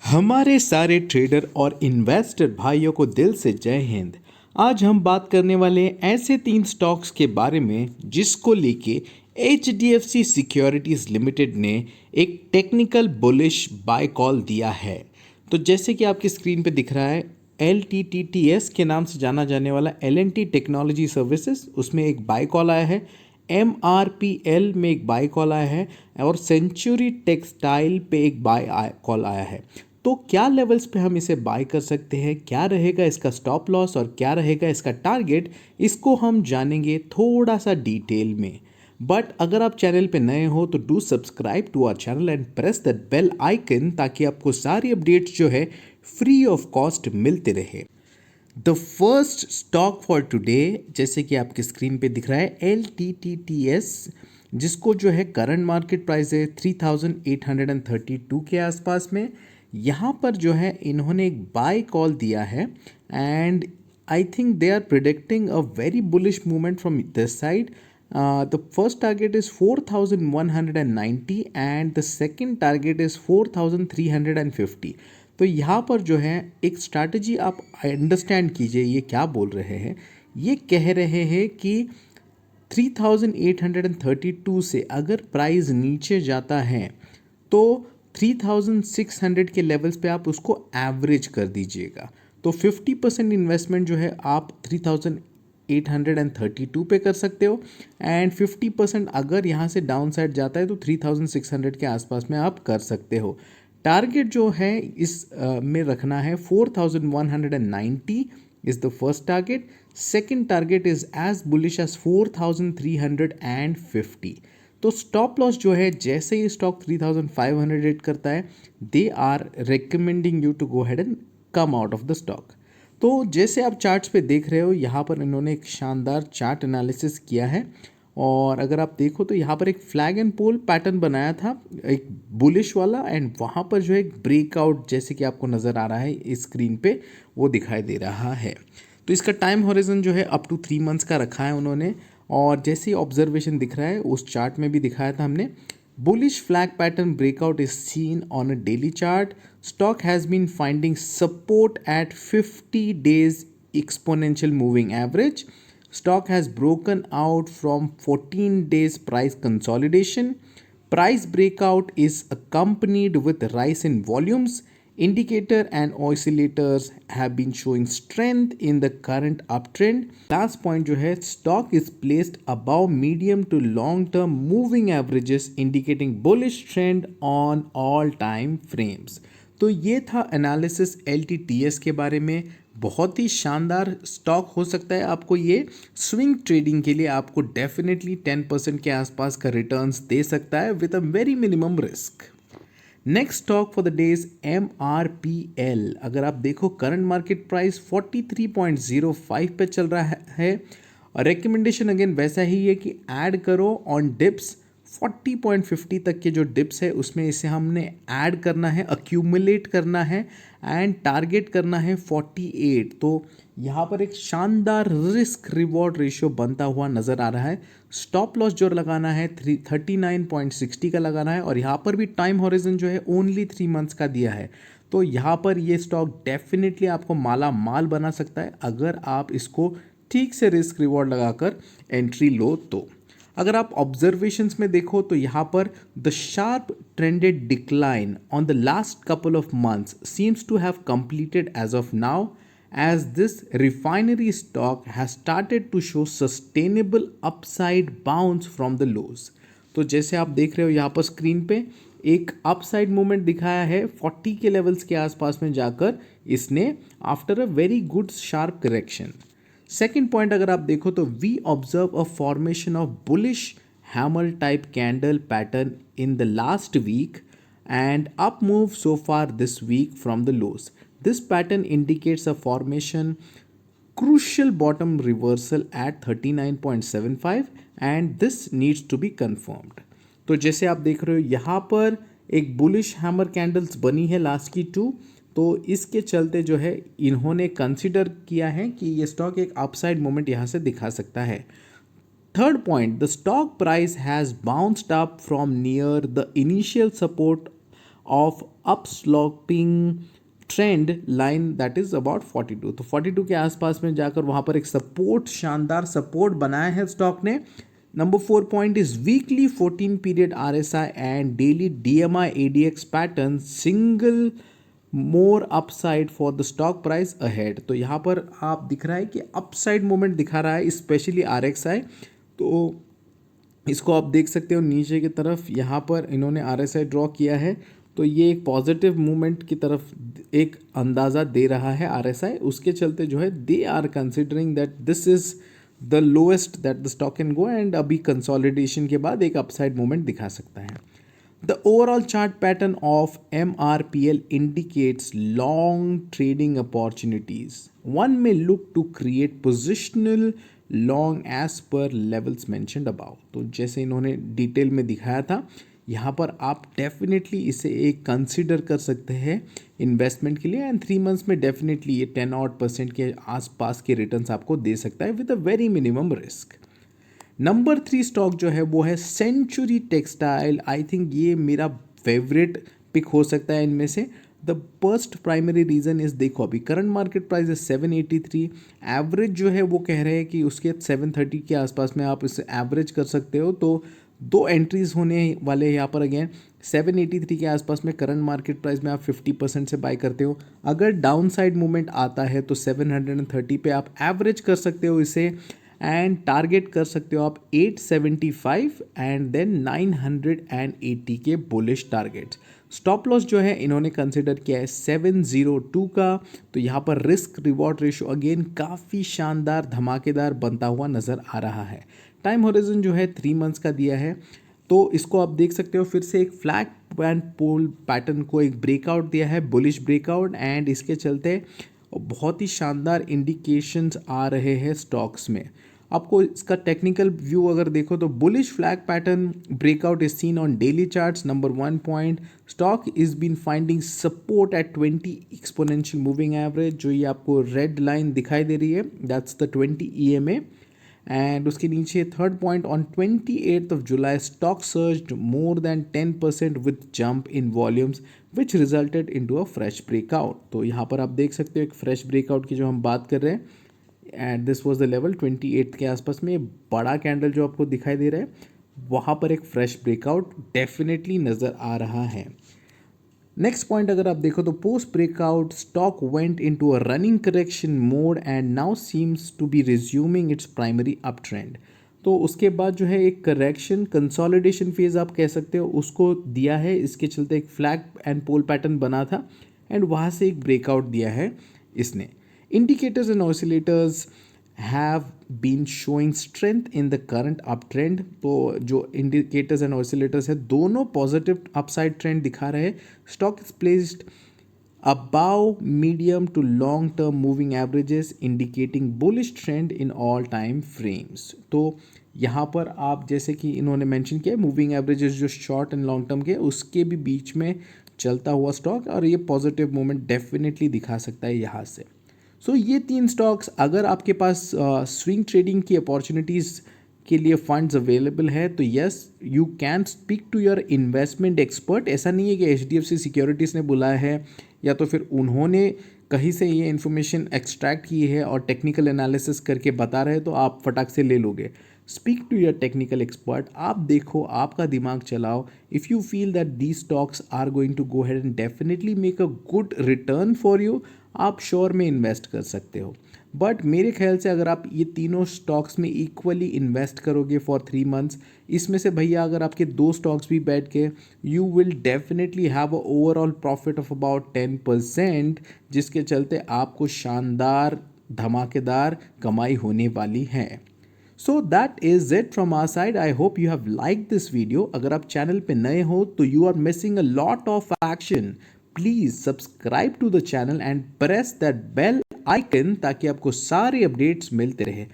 हमारे सारे ट्रेडर और इन्वेस्टर भाइयों को दिल से जय हिंद। आज हम बात करने वाले हैं ऐसे 3 स्टॉक्स के बारे में जिसको लेके HDFC सिक्योरिटीज लिमिटेड ने एक टेक्निकल बुलिश बाय कॉल दिया है। तो जैसे कि आपकी स्क्रीन पे दिख रहा है, LTTTS के नाम से जाना जाने वाला L&T टेक्नोलॉजी सर्विसेज, उसमें एक बाय कॉल आया है। MRPL में एक बाय कॉल आया है और सेंचुरी टेक्सटाइल पे एक बाय कॉल आया है। तो क्या लेवल्स पे हम इसे बाय कर सकते हैं, क्या रहेगा इसका स्टॉप लॉस और क्या रहेगा इसका टारगेट, इसको हम जानेंगे थोड़ा सा डिटेल में। बट अगर आप चैनल पे नए हो तो do subscribe to our channel and press that bell icon ताकि आपको सारी अपडेट्स जो है फ्री ऑफ कॉस्ट मिलते रहे। The first stock for today, जैसे कि आपकी स्क्रीन पे दिख रहा है, LTTTS, जिसको जो है करंट मार्केट प्राइस है 3832 के आसपास में। यहाँ पर जो है इन्होंने एक बाय कॉल दिया है and I think they are predicting a very bullish movement from this side. The first target is 4190 and the second target is 4350. तो यहाँ पर जो है एक स्ट्रैटेजी आप अंडरस्टैंड कीजिए, ये क्या बोल रहे हैं। ये कह रहे हैं कि 3832 से अगर प्राइस नीचे जाता है तो 3600 के लेवल्स पे आप उसको एवरेज कर दीजिएगा। तो 50% इन्वेस्टमेंट जो है आप 3832 पे कर सकते हो एंड 50% अगर यहाँ से डाउन साइड जाता है तो 3600 के आसपास में आप कर सकते हो। टारगेट जो है इस में रखना है 4190 is the first target. Second target is as bullish as 4350। तो स्टॉप लॉस जो है जैसे ही स्टॉक 3500 हिट करता है, they are recommending you to go head and come out of the stock. तो जैसे आप चार्ट्स पे देख रहे हो, यहाँ पर इन्होंने एक शानदार चार्ट एनालिसिस किया है और अगर आप देखो तो यहाँ पर एक फ्लैग एंड पोल पैटर्न बनाया था, एक बुलिश वाला, एंड वहाँ पर जो है एक ब्रेकआउट जैसे कि आपको नज़र आ रहा है इस स्क्रीन पे वो दिखाई दे रहा है। तो इसका टाइम हॉरिजन जो है अप टू 3 मंथ्स का रखा है उन्होंने, और जैसे ही ऑब्जर्वेशन दिख रहा है उस चार्ट में भी दिखाया था हमने। Bullish flag pattern breakout is seen on a daily chart. Stock has been finding support at 50 days exponential moving average. Stock has broken out from 14 days price consolidation. Price breakout is accompanied with rise in volumes. Indicator and oscillators have been showing strength in the current uptrend. Last point जो है, stock is placed above medium to long term moving averages indicating bullish trend on all time frames. तो ये था analysis LTTS के बारे में। बहुत ही शानदार स्टॉक हो सकता है, आपको ये स्विंग ट्रेडिंग के लिए आपको डेफिनेटली 10% के आसपास का रिटर्न्स दे सकता है with a very minimum risk. Next stock for the day is MRPL। अगर आप देखो करंट मार्केट प्राइस 43.05 पे चल रहा है और रिकमेंडेशन अगेन वैसा ही है कि ऐड करो ऑन डिप्स। 40.50 तक के जो डिप्स है उसमें इसे हमने ऐड करना है, अक्यूमुलेट करना है एंड टारगेट करना है 48। तो यहाँ पर एक शानदार रिस्क रिवॉर्ड रेशियो बनता हुआ नज़र आ रहा है। स्टॉप लॉस जो लगाना है 39.60 का लगाना है और यहाँ पर भी टाइम हॉरिजन जो है ओनली 3 मंथ्स का दिया है। तो यहाँ पर ये स्टॉक डेफिनेटली आपको माला माल बना सकता है अगर आप इसको ठीक से रिस्क रिवॉर्ड लगाकर एंट्री लो तो। अगर आप ऑब्जर्वेशंस में देखो तो यहाँ पर the sharp trended decline on the last couple of months seems to have completed as of now, as this refinery stock has started to show sustainable upside bounce from the lows. तो जैसे आप देख रहे हो यहाँ पर screen पे एक अपसाइड मूवमेंट दिखाया है 40 के लेवल्स के आसपास में जाकर इसने after a very good sharp correction. Second point अगर आप देखो तो we observe a formation of bullish hammer type candle pattern in the last week and up move so far this week from the lows. This pattern indicates a formation crucial bottom reversal at 39.75 and this needs to be confirmed. तो जैसे आप देख रहे हो यहाँ पर एक bullish hammer candles बनी है लास्ट की 2, तो इसके चलते जो है इन्होंने कंसिडर किया है कि ये स्टॉक एक अपसाइड मोमेंट यहाँ से दिखा सकता है। Third point, the stock price has bounced up from near the initial support of upsloping trend line that is about 42। तो 42 के आसपास में जाकर वहां पर एक सपोर्ट, शानदार सपोर्ट बनाया है स्टॉक ने। Number 4 point is weekly 14 period RSI and daily DMI ADX pattern single more upside for the stock price ahead. तो यहाँ पर आप दिख रहा है कि अपसाइड मूवमेंट दिखा रहा है स्पेशली RXI। तो इसको आप देख सकते हो नीचे की तरफ, यहाँ पर इन्होंने RSI ड्रॉ किया है, तो ये एक पॉजिटिव मूवमेंट की तरफ एक अंदाज़ा दे रहा है RSI। उसके चलते जो है they are considering that this is the lowest that the stock can go and अभी कंसोलिडेशन के बाद एक अपसाइड मूवमेंट दिखा सकता है। The overall chart pattern of MRPL indicates long trading opportunities. One may look to create positional long as per levels mentioned above. तो जैसे इन्होंने डिटेल में दिखाया था, यहाँ पर आप डेफिनेटली इसे एक कंसिडर कर सकते हैं इन्वेस्टमेंट के लिए, एंड 3 मंथ्स में डेफिनेटली ये 10% के आसपास के रिटर्न्स आपको दे सकता है with a very minimum risk. Number 3 stock जो है वो है सेंचुरी टेक्सटाइल। आई थिंक ये मेरा फेवरेट पिक हो सकता है इनमें से। The first primary reason is, देखो अभी करंट मार्केट प्राइस है 783, एवरेज जो है वो कह रहे हैं कि उसके 730 के आसपास में आप इसे एवरेज कर सकते हो। तो 2 एंट्रीज होने वाले हैं यहाँ पर। अगेन 783 के आसपास में करंट मार्केट प्राइस में आप 50% से बाय करते हो। अगर डाउन साइड मूवमेंट आता है तो 730 पे आप एवरेज कर सकते हो इसे, एंड टारगेट कर सकते हो आप 875 एंड देन 980 के बुलिश टारगेट्स। स्टॉप लॉस जो है इन्होंने कंसिडर किया है 702 का। तो यहाँ पर रिस्क रिवॉर्ड रेशो अगेन काफ़ी शानदार धमाकेदार बनता हुआ नज़र आ रहा है। टाइम होरिजन जो है 3 मंथ्स का दिया है। तो इसको आप देख सकते हो फिर से एक फ्लैग एंड पोल पैटर्न को एक ब्रेकआउट दिया है, बुलिश ब्रेकआउट, एंड इसके चलते बहुत ही शानदार इंडिकेशंस आ रहे हैं स्टॉक्स में। आपको इसका टेक्निकल व्यू अगर देखो तो bullish flag pattern breakout is seen on daily charts. Number 1 point, stock is been finding support at 20 exponential moving average. जो ये आपको रेड लाइन दिखाई दे रही है दैट्स द 20 EMA। एंड उसके नीचे third point, on 28th of July stock surged more than 10% with jump in volumes which resulted into a fresh breakout. तो यहाँ पर आप देख सकते हो एक फ्रेश ब्रेकआउट की जो हम बात कर रहे हैं, and this was the level 28 के आसपास में। बड़ा कैंडल जो आपको दिखाई दे रहा है वहाँ पर एक फ्रेश ब्रेकआउट डेफिनेटली नज़र आ रहा है। नेक्स्ट पॉइंट अगर आप देखो तो post breakout stock went into a running correction mode and now seems to be resuming its primary up trend. तो उसके बाद जो है एक करेक्शन कंसोलिडेशन फेज आप कह सकते हो उसको दिया है। इसके चलते एक फ्लैग एंड पोल पैटर्न बना था एंड वहाँ से एक ब्रेकआउट दिया है इसने। Indicators and oscillators have been showing strength in the current uptrend। तो जो indicators and oscillators है दोनों पॉजिटिव अपसाइड ट्रेंड दिखा रहे हैं। Stock is placed above medium to long term moving averages indicating bullish trend in all time frames। तो यहाँ पर आप जैसे कि इन्होंने मेंशन किया मूविंग एवरेजेस जो शॉर्ट एंड लॉन्ग टर्म के उसके भी बीच में चलता हुआ स्टॉक, और ये पॉजिटिव मूवमेंट डेफिनेटली दिखा सकता है यहाँ से। सो ये 3 स्टॉक्स अगर आपके पास स्विंग ट्रेडिंग की अपॉर्चुनिटीज़ के लिए फंड्स अवेलेबल है तो yes you can speak to your investment expert. ऐसा नहीं है कि HDFC सिक्योरिटीज़ ने बुलाया है या तो फिर उन्होंने कहीं से ये इन्फॉर्मेशन एक्सट्रैक्ट की है और टेक्निकल एनालिसिस करके बता रहे हैं तो आप फटाक से ले लोगे। Speak to your technical expert, आप देखो, आपका दिमाग चलाओ। If you feel that the stocks are going to go head and definitely make a good return for you, आप श्योर में इन्वेस्ट कर सकते हो। बट मेरे ख्याल से अगर आप ये तीनों स्टॉक्स में इक्वली इन्वेस्ट करोगे फॉर 3 मंथ्स, इसमें से भैया अगर आपके 2 स्टॉक्स भी बैठ के, you will definitely have a overall profit of about 10%, जिसके चलते आपको शानदार धमाकेदार कमाई होने वाली है। So that is it from our side. I hope you have like this video. अगर आप चैनल पे नए हो तो you are missing a lot of action. Please subscribe to the channel and press that bell icon ताकि आपको सारे updates मिलते रहे।